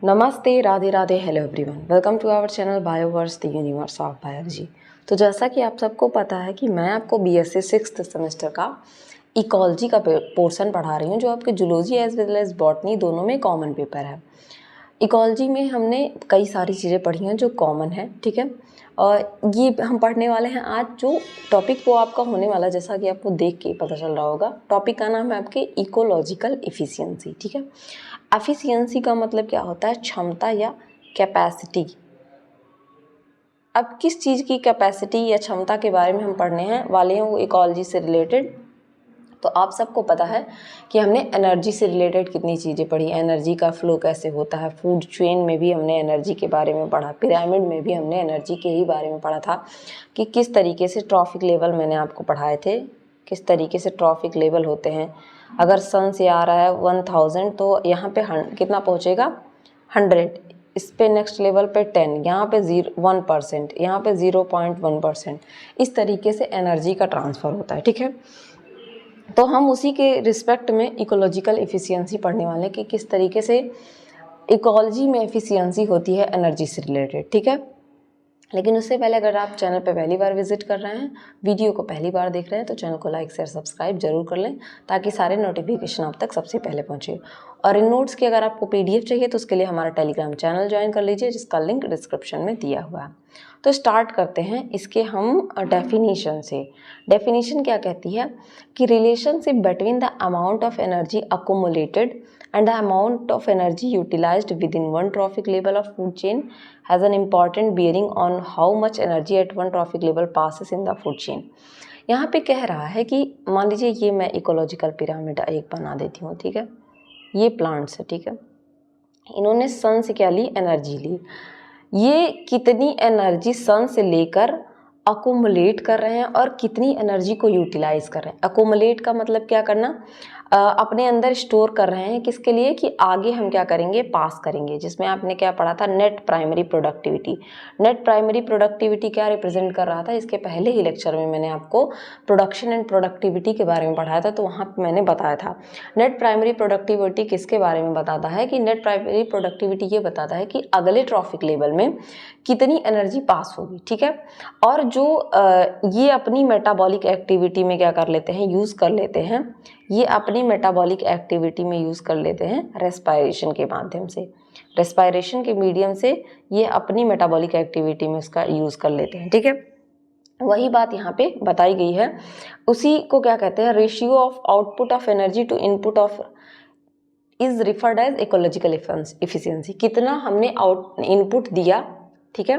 नमस्ते, Radhe Radhe, hello everyone, welcome to our channel Bioverse the universe of biology. तो जैसा कि आप सबको पता है कि मैं आपको बीएससी 6th सेमेस्टर का इकोलॉजी का पोर्शन पढ़ा रही हूँ, जो आपके zoology as well as botany दोनों में कॉमन पेपर है। इकोलॉजी में हमने कई सारी चीज़ें पढ़ी हैं जो कॉमन है, ठीक है। और ये हम पढ़ने वाले हैं आज जो टॉपिक वो आपका होने वाला, जैसा कि आपको देख के पता चल रहा होगा। टॉपिक का नाम है आपके इकोलॉजिकल एफिशिएंसी, ठीक है। एफिशिएंसी का मतलब क्या होता है? क्षमता या कैपेसिटी। अब किस चीज़ की कैपेसिटी या क्षमता के बारे में हम पढ़ने हैं वाले हैं वो इकोलॉजी से रिलेटेड। तो आप सबको पता है कि हमने एनर्जी से रिलेटेड कितनी चीज़ें पढ़ी, एनर्जी का फ्लो कैसे होता है, फूड चेन में भी हमने एनर्जी के बारे में पढ़ा, पिरामिड में भी हमने एनर्जी के ही बारे में पढ़ा था कि किस तरीके से ट्रॉफिक लेवल मैंने आपको पढ़ाए थे, किस तरीके से ट्रॉफिक लेवल होते हैं। अगर सन से आ रहा है 1000 तो यहाँ पे कितना पहुँचेगा? 100। इस पे नेक्स्ट लेवल पे 10, यहाँ पे 1%, यहाँ पे 0.1%। इस तरीके से एनर्जी का ट्रांसफ़र होता है, ठीक है। तो हम उसी के रिस्पेक्ट में इकोलॉजिकल एफिशिएंसी पढ़ने वाले हैं कि किस तरीके से इकोलॉजी में एफिशिएंसी होती है एनर्जी से रिलेटेड, ठीक है। लेकिन उससे पहले अगर आप चैनल पर पहली बार विजिट कर रहे हैं, वीडियो को पहली बार देख रहे हैं, तो चैनल को लाइक शेयर सब्सक्राइब जरूर कर लें ताकि सारे नोटिफिकेशन आप तक सबसे पहले पहुंचे। और इन नोट्स की अगर आपको पीडीएफ चाहिए तो उसके लिए हमारा टेलीग्राम चैनल ज्वाइन कर लीजिए, जिसका लिंक डिस्क्रिप्शन में दिया हुआ है। तो स्टार्ट करते हैं इसके हम डेफिनीशन से। डेफिनीशन क्या कहती है कि relationship between the amount of energy accumulated and the amount of energy utilized within one trophic level of food chain has an important bearing on how much energy at one trophic level passes in the food chain। यहाँ पे कह रहा है कि मान लीजिए ये मैं इकोलॉजिकल पिरामिड एक बना देती हूँ, ठीक है। ये प्लांट्स है, ठीक है। इन्होंने सन से क्या ली? एनर्जी ली। ये कितनी एनर्जी सन से लेकर अकोमुलेट कर रहे हैं और कितनी एनर्जी को यूटिलाइज कर रहे हैं। अकोमुलेट का मतलब क्या करना? अपने अंदर स्टोर कर रहे हैं, किसके लिए? कि आगे हम क्या करेंगे? पास करेंगे। जिसमें आपने क्या पढ़ा था? Net primary productivity. Net primary productivity क्या रिप्रेजेंट कर रहा था? इसके पहले ही लेक्चर में मैंने आपको प्रोडक्शन एंड प्रोडक्टिविटी के बारे में पढ़ाया था, तो वहाँ पर मैंने बताया था नेट प्राइमरी प्रोडक्टिविटी किसके बारे में बताता है कि नेट प्राइमरी प्रोडक्टिविटी ये बताता है कि अगले ट्रॉफिक लेवल में कितनी एनर्जी पास होगी, ठीक है। और जो ये अपनी मेटाबॉलिक एक्टिविटी में क्या कर लेते हैं? यूज़ कर लेते हैं। ये अपनी मेटाबॉलिक एक्टिविटी में यूज़ कर लेते हैं रेस्पायरेशन के माध्यम से। रेस्पायरेशन के मीडियम से ये अपनी मेटाबॉलिक एक्टिविटी में इसका यूज़ कर लेते हैं, ठीक है। वही बात यहाँ पे बताई गई है। उसी को क्या कहते हैं? Ratio of output of energy to input of is referred as ecological efficiency. कितना हमने इनपुट दिया, ठीक है,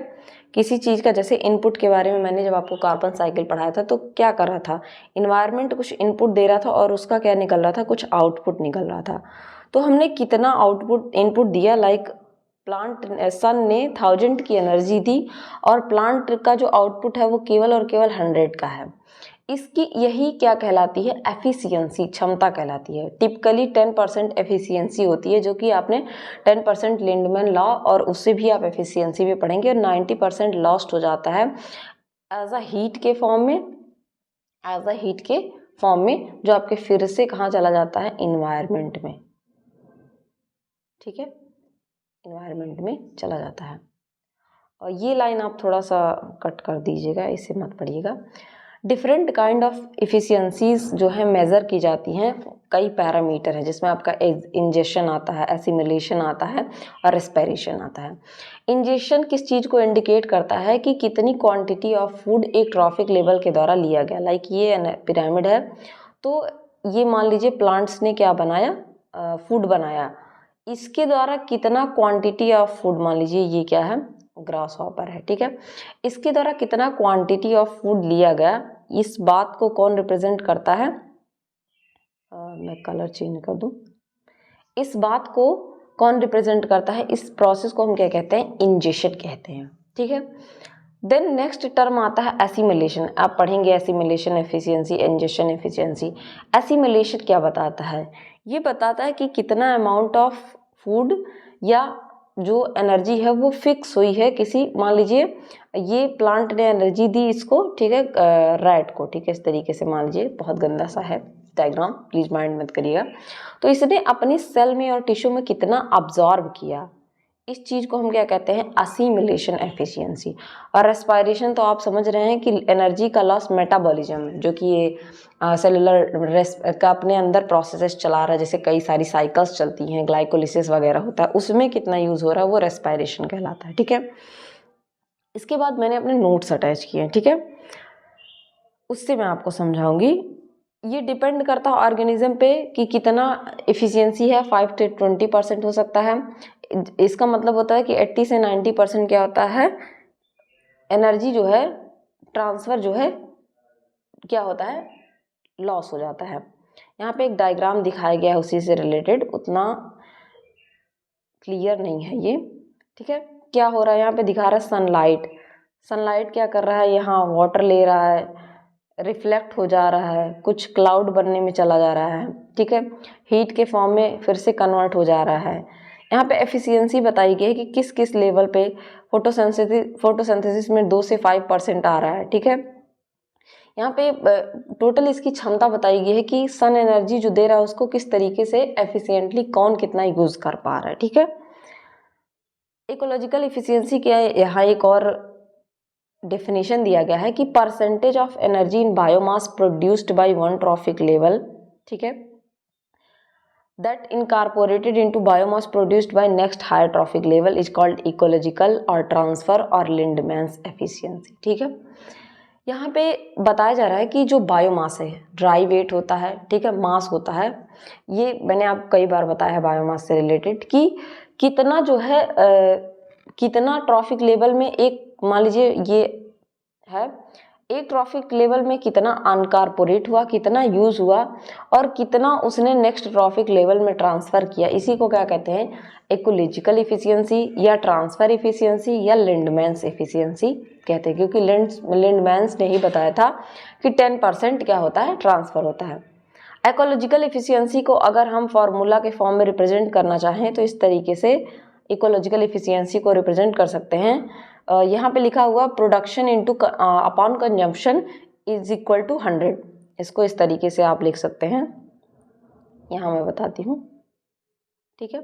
किसी चीज़ का। जैसे इनपुट के बारे में मैंने जब आपको कार्बन साइकिल पढ़ाया था तो क्या कर रहा था? इन्वायरमेंट कुछ इनपुट दे रहा था और उसका क्या निकल रहा था? कुछ आउटपुट निकल रहा था। तो हमने कितना आउटपुट इनपुट दिया? लाइक प्लांट सन ने 1000 की एनर्जी दी और प्लांट का जो आउटपुट है वो केवल और केवल 100 का है। इसकी यही क्या कहलाती है? एफिशिएंसी, क्षमता कहलाती है। टिपिकली 10% एफिशिएंसी होती है, जो कि आपने 10% लिंडमैन लॉ और उससे भी आप एफिशिएंसी भी पढ़ेंगे। और 90% लॉस्ट हो जाता है एज अ हीट के फॉर्म में, एज अ हीट के फॉर्म में, जो आपके फिर से कहाँ चला जाता है? इन्वायरमेंट में, ठीक है, इन्वायरमेंट में चला जाता है। और ये लाइन आप थोड़ा सा कट कर दीजिएगा, इसे मत पढ़िएगा। डिफरेंट काइंड ऑफ इफ़िशियंसीज जो है मेज़र की जाती हैं। कई पैरामीटर है जिसमें आपका इंजेशन आता है, एसिमिलेशन आता है और रेस्पिरेशन आता है। इंजेशन किस चीज़ को इंडिकेट करता है? कि कितनी क्वांटिटी ऑफ फूड एक ट्रॉफिक लेवल के द्वारा लिया गया। लाइक ये पिरामिड है, तो ये मान लीजिए प्लांट्स ने क्या बनाया? फूड बनाया। इसके द्वारा कितना क्वांटिटी ऑफ फूड, मान लीजिए ये क्या है? ग्रास हॉपर है, ठीक है। इसके द्वारा कितना क्वांटिटी ऑफ फूड लिया गया, इस बात को कौन रिप्रेजेंट करता है? मैं कलर चेंज कर दूं। इस बात को कौन रिप्रेजेंट करता है? इस प्रोसेस को हम क्या कहते हैं? इंजेशन कहते हैं, ठीक है। देन नेक्स्ट टर्म आता है एसिमिलेशन। आप पढ़ेंगे assimilation efficiency, ingestion efficiency. Assimilation क्या बताता है? ये बताता है कि कितना अमाउंट ऑफ फूड या जो एनर्जी है वो फिक्स हुई है किसी, मान लीजिए ये प्लांट ने एनर्जी दी इसको, ठीक है, रैट को, ठीक है, इस तरीके से मान लीजिए, बहुत गंदा सा है डायग्राम, प्लीज माइंड मत करिएगा। तो इसने अपनी सेल में और टिश्यू में कितना अब्जॉर्ब किया, इस चीज़ को हम क्या कहते हैं, असिमिलेशन एफिशिएंसी। और रेस्पायरेशन तो आप समझ रहे हैं कि एनर्जी का लॉस मेटाबॉलिज्म है, जो कि ये सेलुलर का अपने अंदर प्रोसेसेस चला रहा है, जैसे कई सारी साइकिल्स चलती हैं, ग्लाइकोलिसिस वगैरह होता है, उसमें कितना यूज़ हो रहा है वो रेस्पायरेशन कहलाता है। ठीक है, इसके बाद मैंने अपने नोट्स अटैच किए हैं, ठीक है, उससे मैं आपको समझाऊंगी। ये डिपेंड करता है ऑर्गेनिज्म पे कि कितना एफिशिएंसी है, 5 से 20% हो सकता है। इसका मतलब होता है कि 80 से 90% क्या होता है, एनर्जी जो है ट्रांसफ़र जो है क्या होता है, लॉस हो जाता है। यहाँ पे एक डायग्राम दिखाया गया है उसी से रिलेटेड, उतना क्लियर नहीं है ये। ठीक है, क्या हो रहा है यहाँ पे दिखा रहा है सनलाइट। सनलाइट क्या कर रहा है, यहाँ वाटर ले रहा है, रिफ्लेक्ट हो जा रहा है, कुछ क्लाउड बनने में चला जा रहा है। ठीक है, हीट के फॉर्म में फिर से कन्वर्ट हो जा रहा है। यहाँ पे एफिशिएंसी बताई गई है कि किस किस लेवल पे फोटोसिंथेसिस में 2 से 5% आ रहा है। ठीक है, यहाँ पे टोटल इसकी क्षमता बताई गई है कि सन एनर्जी जो दे रहा है उसको किस तरीके से एफिशिएंटली कौन कितना यूज कर पा रहा है। ठीक है, इकोलॉजिकल एफिशिएंसी क्या है, यहाँ एक और डेफिनेशन दिया गया है कि percentage of energy in biomass produced by one trophic level, ठीक है, that incorporated into biomass produced by next higher trophic level is called ecological और ट्रांसफर और लिंडमैन्स एफिशिएंसी। ठीक है, यहाँ पे बताया जा रहा है कि जो बायोमास है, ड्राई वेट होता है, ठीक है, मास होता है, ये मैंने आपको कई बार बताया है बायोमास से रिलेटेड कि कितना जो है कितना ट्रॉफिक लेवल में एक, मान लीजिए ये है, एक ट्रॉफिक लेवल में कितना अनकॉर्पोरेट हुआ, कितना यूज हुआ और कितना उसने नेक्स्ट ट्रॉफिक लेवल में ट्रांसफर किया, इसी को क्या कहते हैं, इकोलॉजिकल एफिशिएंसी या ट्रांसफर एफिशिएंसी या लिंडमैन्स एफिशिएंसी कहते हैं, क्योंकि लिंडमैन्स ने ही बताया था कि 10% क्या होता है, ट्रांसफर होता है। इकोलॉजिकल एफिशिएंसी को अगर हम फॉर्मूला के फॉर्म में रिप्रेजेंट करना चाहें तो इस तरीके से इकोलॉजिकल एफिशिएंसी को रिप्रेजेंट कर सकते हैं। यहाँ पे लिखा हुआ production into upon consumption is equal to 100, इसको इस तरीके से आप लिख सकते हैं, यहाँ मैं बताती हूँ। ठीक है,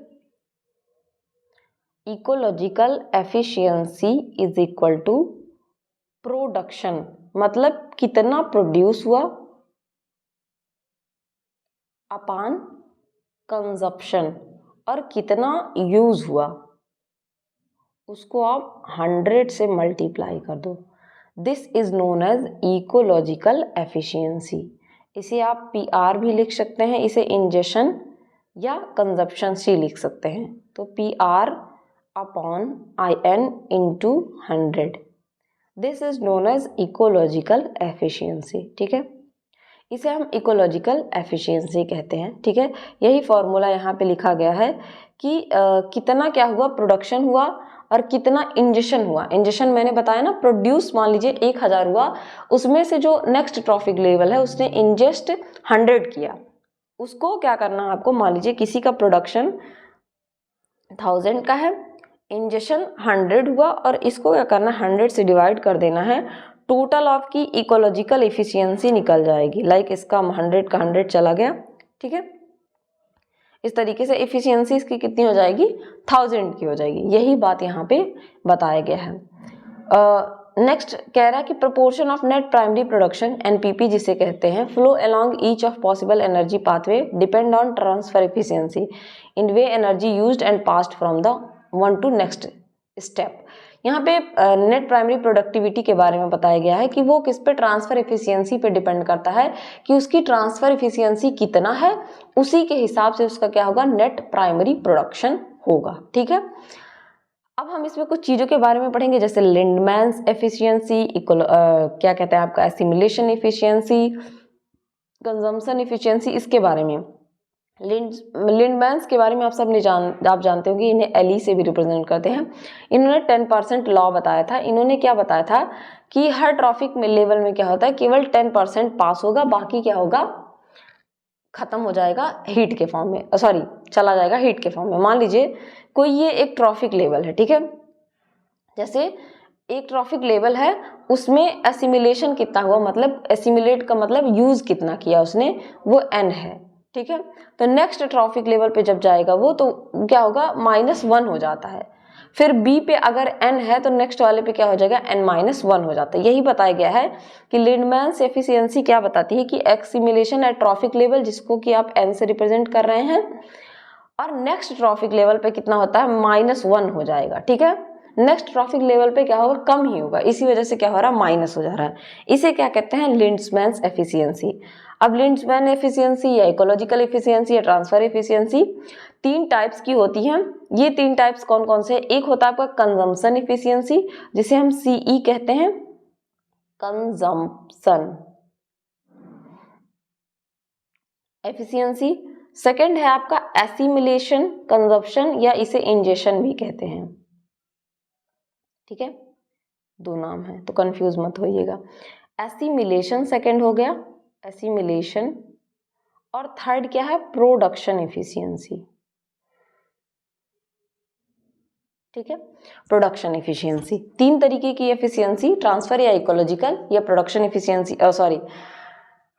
ecological efficiency is equal to production, मतलब कितना प्रोड्यूस हुआ, अपॉन कंजप्शन, और कितना यूज हुआ, उसको आप 100 से मल्टीप्लाई कर दो। This is known as ecological efficiency. इसे आप PR भी लिख सकते हैं, इसे इंजेक्शन या कंजप्शन सी लिख सकते हैं। तो PR upon IN into 100, this is known as ecological efficiency. ठीक है, इसे हम इकोलॉजिकल एफिशिएंसी कहते हैं। ठीक है, यही फॉर्मूला यहाँ पे लिखा गया है कि कितना क्या हुआ, प्रोडक्शन हुआ और कितना इंजेक्शन हुआ। इंजेक्शन मैंने बताया ना, प्रोड्यूस मान लीजिए 1000 हुआ, उसमें से जो नेक्स्ट ट्रॉफिक लेवल है उसने इंजेस्ट 100 किया, उसको क्या करना है आपको, मान लीजिए किसी का प्रोडक्शन 1000 का है, इंजेक्शन 100 हुआ, और इसको क्या करना, 100 से डिवाइड कर देना है, टोटल ऑफ की इकोलॉजिकल एफिशिएंसी निकल जाएगी। लाइक इसका 100 का 100 चला गया। ठीक है, इस तरीके से एफिशिएंसी इसकी कितनी हो जाएगी, 1000 की हो जाएगी। यही बात यहाँ पे बताया गया है। नेक्स्ट कह रहा है कि proportion of net primary production NPP जिसे कहते हैं, flow along each of possible energy pathway depend on transfer efficiency in way energy used and passed from the one two next step. यहाँ पे नेट प्राइमरी प्रोडक्टिविटी के बारे में बताया गया है कि वो किस पे, ट्रांसफर एफिशिएंसी पे डिपेंड करता है कि उसकी ट्रांसफर एफिशिएंसी कितना है, उसी के हिसाब से उसका क्या होगा, नेट प्राइमरी प्रोडक्शन होगा। ठीक है, अब हम इसमें कुछ चीज़ों के बारे में पढ़ेंगे, जैसे लिंडमैन्स एफिशिएंसी, क्या कहते हैं आपका, एसिमिलेशन एफिशिएंसी, कंजम्पशन एफिशिएंसी, इसके बारे में। लिंडमैन्स के बारे में आप सब आप जानते होंगे, इन्हें एली से भी रिप्रेजेंट करते हैं। इन्होंने 10% लॉ बताया था। इन्होंने क्या बताया था कि हर ट्रॉफिक लेवल में क्या होता है, केवल 10% पास होगा, बाकी क्या होगा, खत्म हो जाएगा हीट के फॉर्म में, सॉरी चला जाएगा हीट के फॉर्म में। मान लीजिए कोई ये एक ट्रॉफिक लेवल है, ठीक है, जैसे एक ट्रॉफिक लेवल है, उसमें एसिमिलेशन कितना हुआ, मतलब एसिमिलेट का मतलब यूज कितना किया उसने, वो N है। ठीक है, तो नेक्स्ट ट्रॉफिक लेवल पे जब जाएगा वो, तो क्या होगा, -1 हो जाता है। फिर बी पे अगर एन है तो नेक्स्ट वाले पे क्या हो जाएगा, n-1 हो जाता है। यही बताया गया है कि लिंडमैन्स एफिशिएंसी क्या बताती है कि एक्सिमिलेशन एट ट्रॉफिक लेवल, जिसको कि आप n से रिप्रेजेंट कर रहे हैं, और नेक्स्ट ट्रॉफिक लेवल पे कितना होता है, -1 हो जाएगा। ठीक है, नेक्स्ट ट्रॉफिक लेवल पे क्या होगा, कम ही होगा, इसी वजह से क्या हो रहा है, माइनस हो जा रहा है। इसे क्या कहते हैं, लिंडमैन्स एफिशिएंसी। अब लिंडमैन एफिशिएंसी या इकोलॉजिकल एफिशिएंसी या ट्रांसफर एफिशिएंसी 3 टाइप्स की होती हैं। ये 3 टाइप्स कौन कौन से, एक होता है आपका कंजम्पशन एफिशिएंसी, जिसे हम CE कहते हैं, कंजम्पशन एफिशिएंसी। सेकंड है आपका एसिमिलेशन कंजप्शन, या इसे इंजेशन भी कहते हैं। ठीक है, 2 नाम है तो कंफ्यूज मत होइएगा। एसिमिलेशन सेकंड हो गया, एसिमिलेशन, और थर्ड क्या है, प्रोडक्शन एफिशिएंसी। ठीक है, प्रोडक्शन एफिशिएंसी 3 तरीके की एफिशिएंसी, ट्रांसफर या इकोलॉजिकल या production efficiency, sorry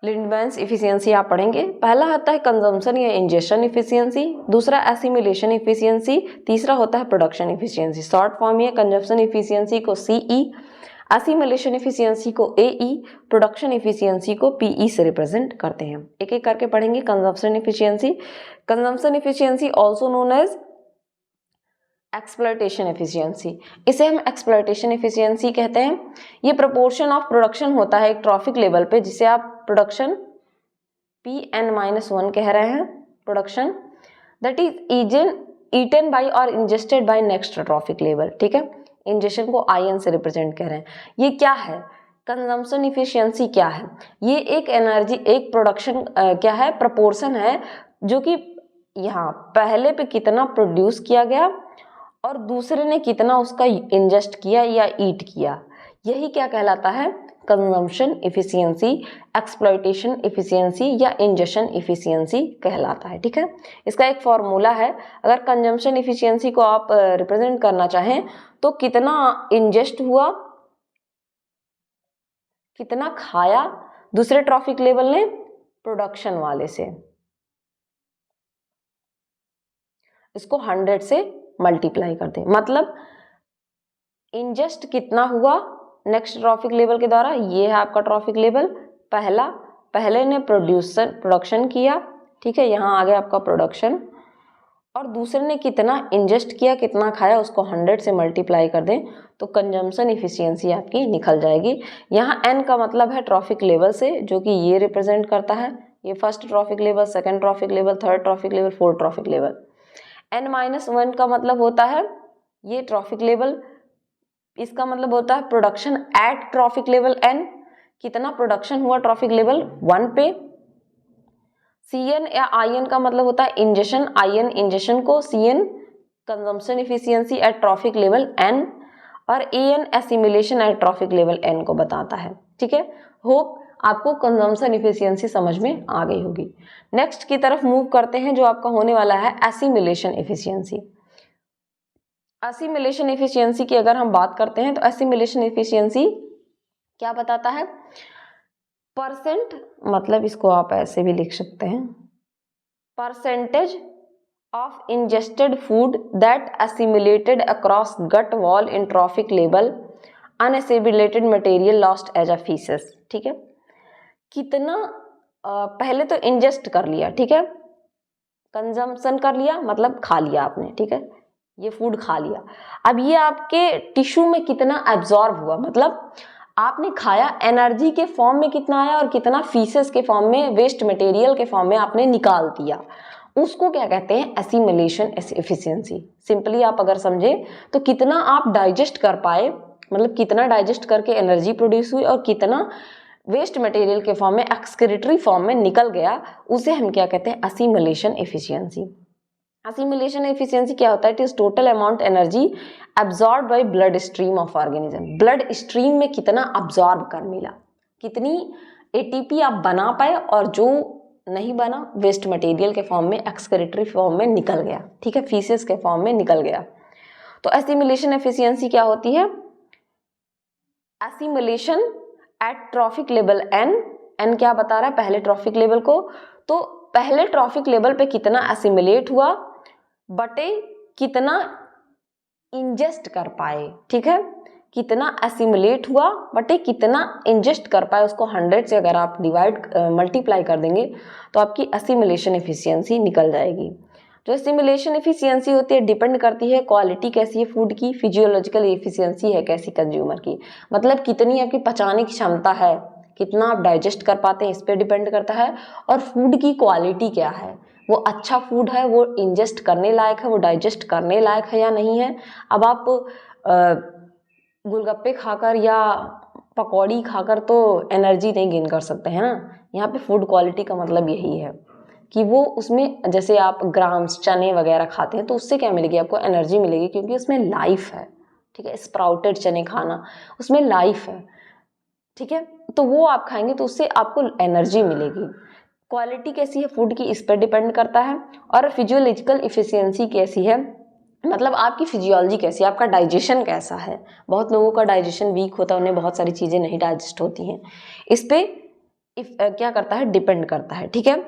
Lindeman's efficiency आप पढ़ेंगे। पहला आता है कंजम्पशन या इंजेशन एफिशिएंसी, दूसरा एसिमिलेशन एफिशिएंसी, तीसरा होता है प्रोडक्शन एफिशिएंसी। शॉर्ट फॉर्म है कंजम्पशन एफिशिएंसी को CE, एसिमिलेशन एफिशिएंसी को AE, प्रोडक्शन एफिशिएंसी को PE से रिप्रेजेंट करते हैं। एक एक करके पढ़ेंगे। Consumption efficiency, consumption efficiency also known as exploitation efficiency, इसे हम एक्सप्लॉयटेशन एफिशिएंसी कहते हैं। ये प्रोपोर्शन ऑफ प्रोडक्शन होता है एक ट्रॉफिक लेवल पे, जिसे आप प्रोडक्शन Pn-1 कह रहे हैं, production that is eaten by और ingested by next trophic level. ठीक है, इंजेशन को IN से रिप्रेजेंट कर रहे हैं। ये क्या है, कंजम्पशन इफिशियंसी क्या है, ये एक एनर्जी, एक प्रोडक्शन क्या है, प्रोपोर्शन है, जो कि यहाँ पहले पे कितना प्रोड्यूस किया गया और दूसरे ने कितना उसका इंजेस्ट किया या ईट किया, यही क्या कहलाता है, कंजम्पशन इफिशियंसी, एक्सप्लॉयटेशन इफिशियंसी या इंजेशन इफिशियंसी कहलाता है। ठीक है, इसका एक फॉर्मूला है। अगर कंजम्पशन इफिशियंसी को आप रिप्रेजेंट करना चाहें तो कितना इंजेस्ट हुआ, कितना खाया दूसरे ट्रॉफिक लेवल ने प्रोडक्शन वाले से, इसको 100 से मल्टीप्लाई कर दें, मतलब इंजेस्ट कितना हुआ नेक्स्ट ट्रॉफिक लेवल के द्वारा, ये है आपका ट्रॉफिक लेवल पहले ने प्रोडक्शन किया। ठीक है, यहाँ आ गया आपका प्रोडक्शन, और दूसरे ने कितना इंजेस्ट किया, कितना खाया, उसको 100 से मल्टीप्लाई कर दें तो कंजम्पशन इफिशियंसी आपकी निकल जाएगी। यहाँ n का मतलब है ट्रॉफिक लेवल से, जो कि ये रिप्रेजेंट करता है, ये first trophic level, second trophic level, third trophic level, fourth trophic level. n-1 का मतलब होता है ये ट्रॉफिक लेवल, इसका मतलब होता है production at trophic level n, कितना प्रोडक्शन हुआ ट्रॉफिक लेवल 1 पे। CN या IN का मतलब होता है इंजेशन, IN इंजेशन को, CN consumption efficiency at trophic level n, और AN assimilation at trophic level n को बताता है। ठीक है, होप आपको कंजम्पशन इफिशियंसी समझ में आ गई होगी। नेक्स्ट की तरफ मूव करते हैं, जो आपका होने वाला है एसिमिलेशन इफिशियंसी। एसिमिलेशन इफिशियंसी की अगर हम बात करते हैं तो एसिमिलेशन इफिशियंसी क्या बताता है, परसेंट, मतलब इसको आप ऐसे भी लिख सकते हैं, percentage of ingested food that assimilated across gut wall in trophic level, unassimilated material lost as a faeces. ठीक है, कितना पहले तो इंजेस्ट कर लिया, ठीक है, कंजम्पशन कर लिया मतलब खा लिया आपने, ठीक है, ये फूड खा लिया। अब ये आपके टिश्यू में कितना एब्जॉर्ब हुआ, मतलब आपने खाया, एनर्जी के फॉर्म में कितना आया और कितना फीसेस के फॉर्म में, वेस्ट मटेरियल के फॉर्म में आपने निकाल दिया, उसको क्या कहते हैं, एसिमिलेशन एफिशिएंसी। सिंपली आप अगर समझे तो कितना आप डाइजेस्ट कर पाए, मतलब कितना डाइजेस्ट करके एनर्जी प्रोड्यूस हुई और कितना वेस्ट मटेरियल के फॉर्म में, एक्सक्रीटरी फॉर्म में निकल गया, उसे हम क्या कहते हैं, एसिमिलेशन एफिशिएंसी। एसिमिलेशन एफिशिएंसी क्या होता है, it is total amount energy absorb by blood stream of organism. Blood stream में कितना अब्जॉर्ब कर मिला, कितनी ATP आप बना पाए, और जो नहीं बना वेस्ट मटेरियल के फॉर्म में, एक्सक्रीटरी फॉर्म में निकल गया, ठीक है, फीसेस के फॉर्म में निकल गया। तो एसिमिलेशन एफिशिएंसी क्या होती है, assimilation at trophic level n क्या बता रहा है, पहले ट्रॉफिक लेवल को, तो पहले ट्रॉफिक लेवल पे कितना एसिमिलेट हुआ बटे कितना इंजेस्ट कर पाए, ठीक है, कितना एसिमुलेट हुआ बट ये कितना इंजेस्ट कर पाए, उसको 100 से अगर आप मल्टीप्लाई कर देंगे तो आपकी एसिमुलेशन एफिशिएंसी निकल जाएगी। जो एसिमुलेशन एफिशिएंसी होती है डिपेंड करती है क्वालिटी कैसी है फूड की, फिजियोलॉजिकल एफिशिएंसी है कैसी कंज्यूमर की, मतलब कितनी आपकी पचाने की क्षमता है, कितना आप डाइजेस्ट कर पाते हैं, इस पर डिपेंड करता है। और फूड की क्वालिटी क्या है, वो अच्छा फूड है, वो इंजेस्ट करने लायक है, वो डाइजेस्ट करने लायक है या नहीं है। अब आप गोलगप्पे खाकर या पकौड़ी खाकर तो एनर्जी नहीं गेन कर सकते हैं ना। यहाँ पे फूड क्वालिटी का मतलब यही है कि वो उसमें, जैसे आप ग्राम्स चने वगैरह खाते हैं तो उससे क्या मिलेगी, आपको एनर्जी मिलेगी, क्योंकि उसमें लाइफ है, ठीक है। स्प्राउटेड चने खाना, उसमें लाइफ है, ठीक है, तो वो आप खाएंगे तो उससे आपको एनर्जी मिलेगी। क्वालिटी कैसी है फूड की, इस पर डिपेंड करता है। और फिजियोलॉजिकल इफिशियंसी कैसी है, मतलब आपकी फिजियोलॉजी कैसी है, आपका डाइजेशन कैसा है। बहुत लोगों का डाइजेशन वीक होता है, उन्हें बहुत सारी चीज़ें नहीं डाइजेस्ट होती हैं, इस पे क्या करता है, डिपेंड करता है, ठीक है।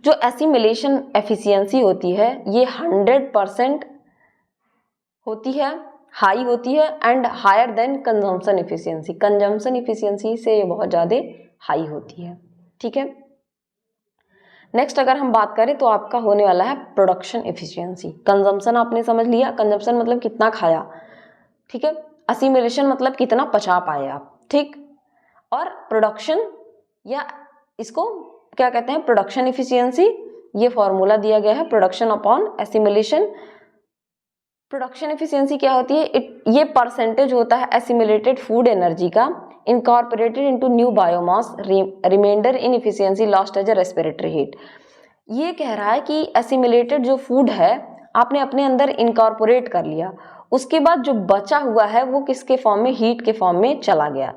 जो एसिमिलेशन एफिशिएंसी होती है ये 100% होती है, हाई होती है and higher than consumption efficiency. Consumption efficiency से ये बहुत ज़्यादा हाई होती है, ठीक है। नेक्स्ट अगर हम बात करें तो आपका होने वाला है प्रोडक्शन एफिशिएंसी। कंजम्पशन आपने समझ लिया, कंजम्पशन मतलब कितना खाया, ठीक है। असिमिलेशन मतलब कितना पचा पाए आप, ठीक। और प्रोडक्शन, या इसको क्या कहते हैं, प्रोडक्शन एफिशिएंसी, ये फॉर्मूला दिया गया है, production upon assimilation. Production efficiency क्या होती है, ये परसेंटेज होता है एसिमिलेटेड फूड एनर्जी का incorporated into new biomass reminder in efficiency lost as a respiratory heat. ये कह रहा है कि एसिमिलेटेड जो फूड है आपने अपने अंदर इनकॉर्पोरेट कर लिया, उसके बाद जो बचा हुआ है वो किसके फॉर्म में, हीट के फॉर्म में चला गया।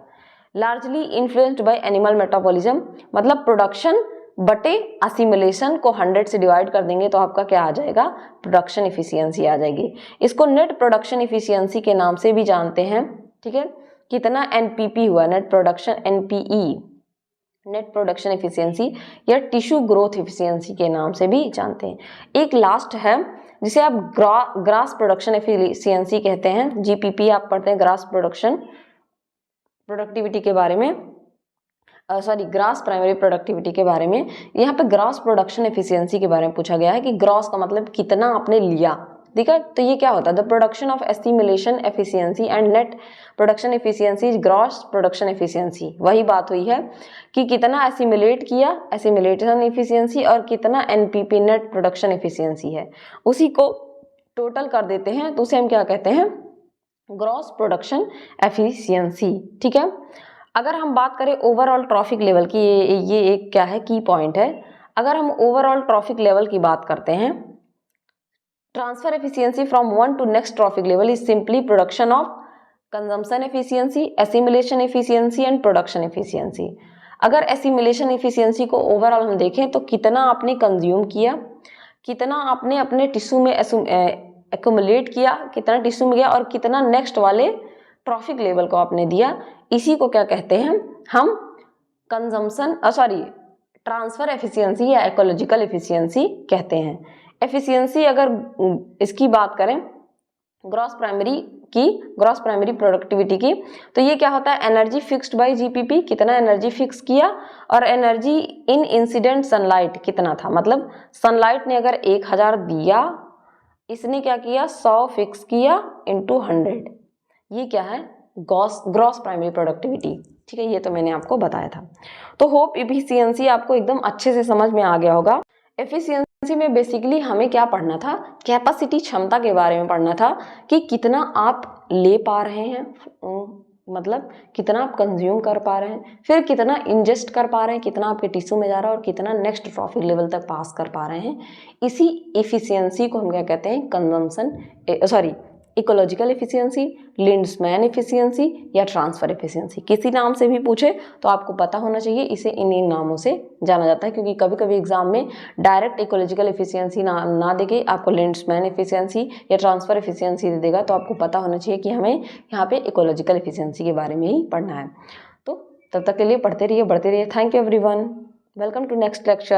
Largely influenced by animal metabolism, मतलब प्रोडक्शन बटे असिमिलेशन को 100 से डिवाइड कर देंगे तो आपका क्या आ जाएगा, प्रोडक्शन एफिशिएंसी आ जाएगी। इसको नेट प्रोडक्शन एफिशिएंसी के नाम से भी जानते हैं, ठीक है। कितना एनपीपी हुआ, net production, NPE net production efficiency, या टिश्यू ग्रोथ एफिशिएंसी के नाम से भी जानते हैं। एक लास्ट है जिसे आप ग्रास प्रोडक्शन एफिशिएंसी कहते हैं, जीपीपी आप पढ़ते हैं, ग्रास प्रोडक्शन प्रोडक्टिविटी के बारे में, सॉरी ग्रास प्राइमरी प्रोडक्टिविटी के बारे में। यहाँ पे ग्रास प्रोडक्शन एफिशिएंसी के बारे में पूछा गया है कि ग्रास का मतलब कितना आपने लिया, ठीक है। तो ये क्या होता है, the production of assimilation efficiency and net production efficiency is gross production efficiency. वही बात हुई है कि कितना एसिमुलेट किया, एसिमुलेशन एफिशिएंसी, और कितना एनपीपी नेट प्रोडक्शन एफिशिएंसी है, उसी को टोटल कर देते हैं तो उसे हम क्या कहते हैं, ग्रॉस प्रोडक्शन एफिशिएंसी, ठीक है। अगर हम बात करें ओवरऑल ट्रॉफिक लेवल की, ये एक क्या है, की पॉइंट है। अगर हम ओवरऑल ट्रॉफिक लेवल की बात करते हैं, transfer efficiency from one two next trophic level is simply production of consumption efficiency, assimilation efficiency and production efficiency. अगर एसिमिलेशन एफिशिएंसी को ओवरऑल हम देखें तो कितना आपने कंज्यूम किया, कितना आपने अपने टिश्यू में एक्यूमुलेट किया, कितना टिश्यू में गया, और कितना नेक्स्ट वाले ट्रॉफिक लेवल को आपने दिया, इसी को क्या कहते हैं हम, कंजम्पशन ट्रांसफर एफिशिएंसी या इकोलॉजिकल एफिशिएंसी कहते हैं। एफिशिएंसी अगर इसकी बात करें ग्रॉस प्राइमरी प्रोडक्टिविटी की, तो ये क्या होता है, एनर्जी फिक्स्ड बाय जीपीपी, कितना एनर्जी फिक्स किया, और एनर्जी इन इंसिडेंट सनलाइट कितना था, मतलब सनलाइट ने अगर 1000 दिया, इसने क्या किया 100 फिक्स किया इनटू 100, ये क्या है, ग्रॉस प्राइमरी प्रोडक्टिविटी, ठीक है। ये तो मैंने आपको बताया था। तो होप एफिशिएंसी आपको एकदम अच्छे से समझ में आ गया होगा। एफिशिएंसी में बेसिकली हमें क्या पढ़ना था, कैपेसिटी, क्षमता के बारे में पढ़ना था कि कितना आप ले पा रहे हैं, मतलब कितना आप कंज्यूम कर पा रहे हैं, फिर कितना इंजेस्ट कर पा रहे हैं, कितना आपके टिश्यू में जा रहा है, और कितना नेक्स्ट ट्रॉफिक लेवल तक पास कर पा रहे हैं। इसी एफिशिएंसी को हम क्या कहते हैं, कंजम्पशन इकोलॉजिकल एफिशिएंसी, लिंड्समैन एफिशिएंसी, या ट्रांसफर एफिशिएंसी। किसी नाम से भी पूछे तो आपको पता होना चाहिए इसे इन नामों से जाना जाता है, क्योंकि कभी कभी एग्जाम में डायरेक्ट इकोलॉजिकल एफिशिएंसी ना देके आपको लिंड्समैन एफिशिएंसी या ट्रांसफर एफिशिएंसी दे देगा, तो आपको पता होना चाहिए कि हमें यहाँ पे इकोलॉजिकल एफिशिएंसी के बारे में ही पढ़ना है। तो तब तक के लिए पढ़ते रहिए, बढ़ते रहिए। Thank you everyone, welcome to next lecture.